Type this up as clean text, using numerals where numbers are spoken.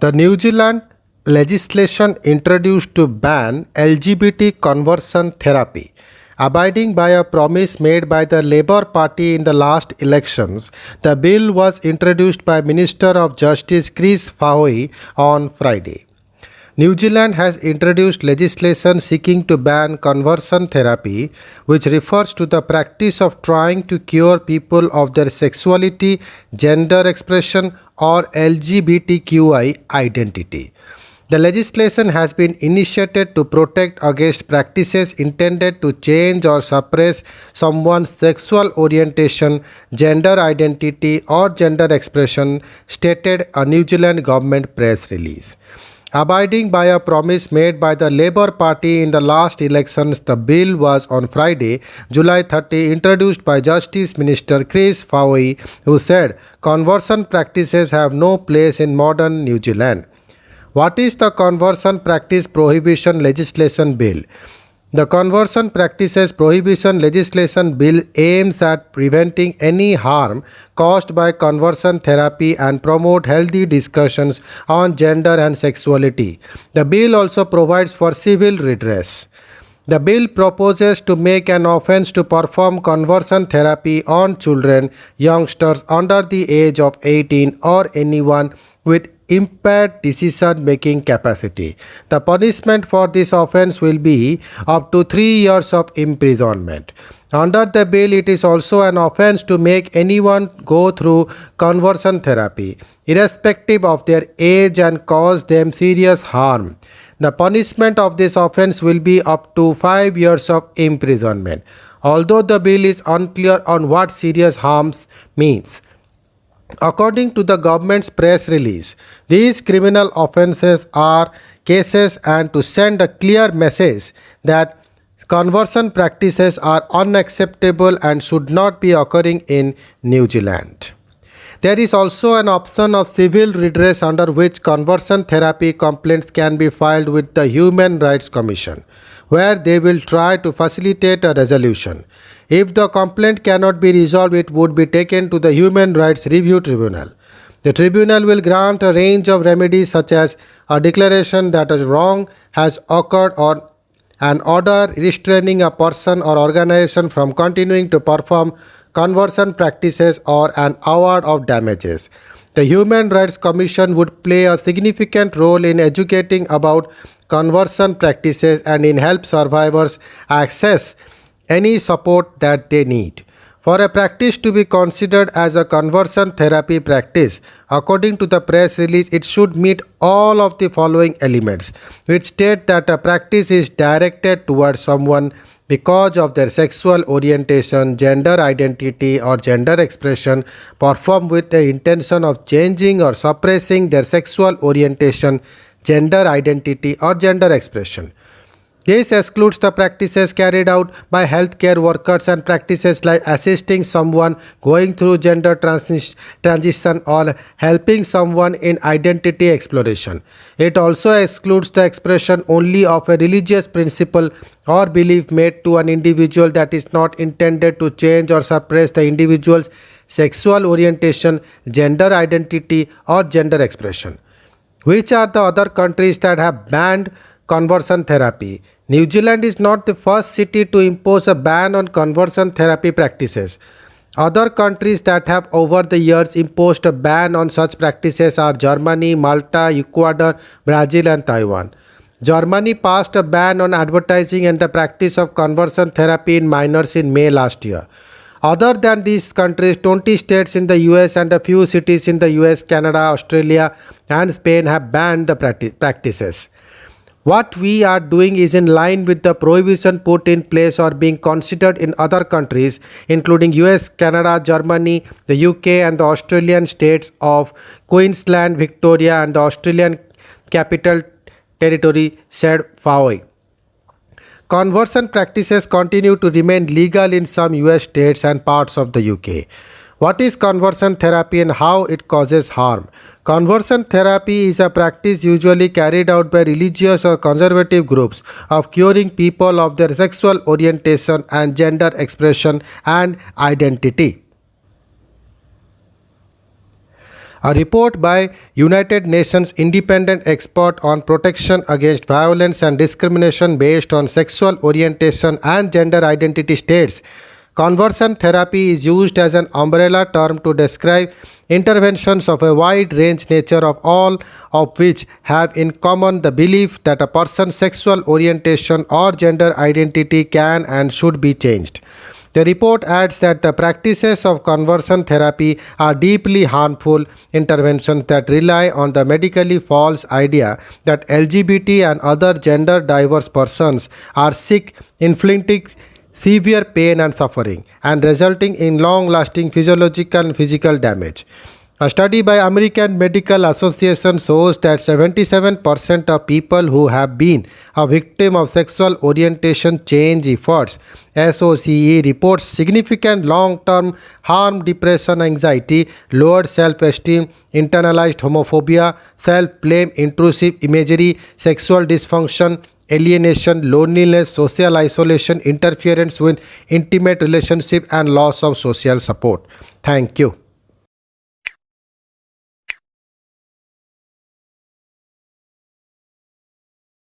The New Zealand legislation introduced to ban LGBT conversion therapy. Abiding by a promise made by the Labour Party in the last elections, the bill was introduced by Minister of Justice Chris Faoi on Friday. New Zealand has introduced legislation seeking to ban conversion therapy, which refers to the practice of trying to cure people of their sexuality, gender expression, or LGBTQI identity. The legislation has been initiated to protect against practices intended to change or suppress someone's sexual orientation, gender identity, or gender expression, stated a New Zealand government press release. Abiding by a promise made by the Labour Party in the last elections, the bill was on Friday, July 30, introduced by Justice Minister Chris Faoi, who said conversion practices have no place in modern New Zealand. What is the Conversion Practice Prohibition Legislation Bill? The Conversion Practices Prohibition Legislation Bill aims at preventing any harm caused by conversion therapy and promote healthy discussions on gender and sexuality. The bill also provides for civil redress. The bill proposes to make an offense to perform conversion therapy on children, youngsters under the age of 18 or anyone with impaired decision-making capacity. The punishment for this offense will be up to 3 years of imprisonment. Under the bill, it is also an offense to make anyone go through conversion therapy, irrespective of their age, and cause them serious harm. The punishment of this offense will be up to 5 years of imprisonment. Although the bill is unclear on what serious harms means. According to the government's press release, these criminal offences are cases and to send a clear message that conversion practices are unacceptable and should not be occurring in New Zealand. There is also an option of civil redress under which conversion therapy complaints can be filed with the Human Rights Commission, where they will try to facilitate a resolution. If the complaint cannot be resolved, it would be taken to the Human Rights Review Tribunal. The tribunal will grant a range of remedies such as a declaration that a wrong has occurred or an order restraining a person or organization from continuing to perform conversion practices or an award of damages. The Human Rights Commission would play a significant role in educating about conversion practices and in help survivors access any support that they need. For a practice to be considered as a conversion therapy practice, according to the press release, it should meet all of the following elements, which state that a practice is directed towards someone because of their sexual orientation, gender identity, or gender expression, performed with the intention of changing or suppressing their sexual orientation, gender identity, or gender expression. This excludes the practices carried out by healthcare workers and practices like assisting someone going through gender transition or helping someone in identity exploration. It also excludes the expression only of a religious principle or belief made to an individual that is not intended to change or suppress the individual's sexual orientation, gender identity, or gender expression. Which are the other countries that have banned conversion therapy? New Zealand is not the first city to impose a ban on conversion therapy practices. Other countries that have over the years imposed a ban on such practices are Germany, Malta, Ecuador, Brazil, and Taiwan. Germany passed a ban on advertising and the practice of conversion therapy in minors in May last year. Other than these countries, 20 states in the US and a few cities in the US, Canada, Australia, and Spain have banned the practices. What we are doing is in line with the prohibition put in place or being considered in other countries, including US, Canada, Germany, the UK, and the Australian states of Queensland, Victoria, and the Australian Capital Territory, said Faoi. Conversion practices continue to remain legal in some US states and parts of the UK. What is conversion therapy and how it causes harm? Conversion therapy is a practice usually carried out by religious or conservative groups of curing people of their sexual orientation and gender expression and identity. A report by United Nations independent expert on protection against violence and discrimination based on sexual orientation and gender identity states conversion therapy is used as an umbrella term to describe interventions of a wide range nature of all of which have in common the belief that a person's sexual orientation or gender identity can and should be changed. The report adds that the practices of conversion therapy are deeply harmful interventions that rely on the medically false idea that LGBT and other gender diverse persons are sick, inflicting severe pain and suffering, and resulting in long lasting physiological and physical damage. A study by American Medical Association shows that 77% of people who have been a victim of sexual orientation change efforts SOCE reports significant long-term harm, depression, anxiety, lowered self-esteem, internalized homophobia, self-blame, intrusive imagery, sexual dysfunction, alienation, loneliness, social isolation, interference with intimate relationship and loss of social support. Thank you.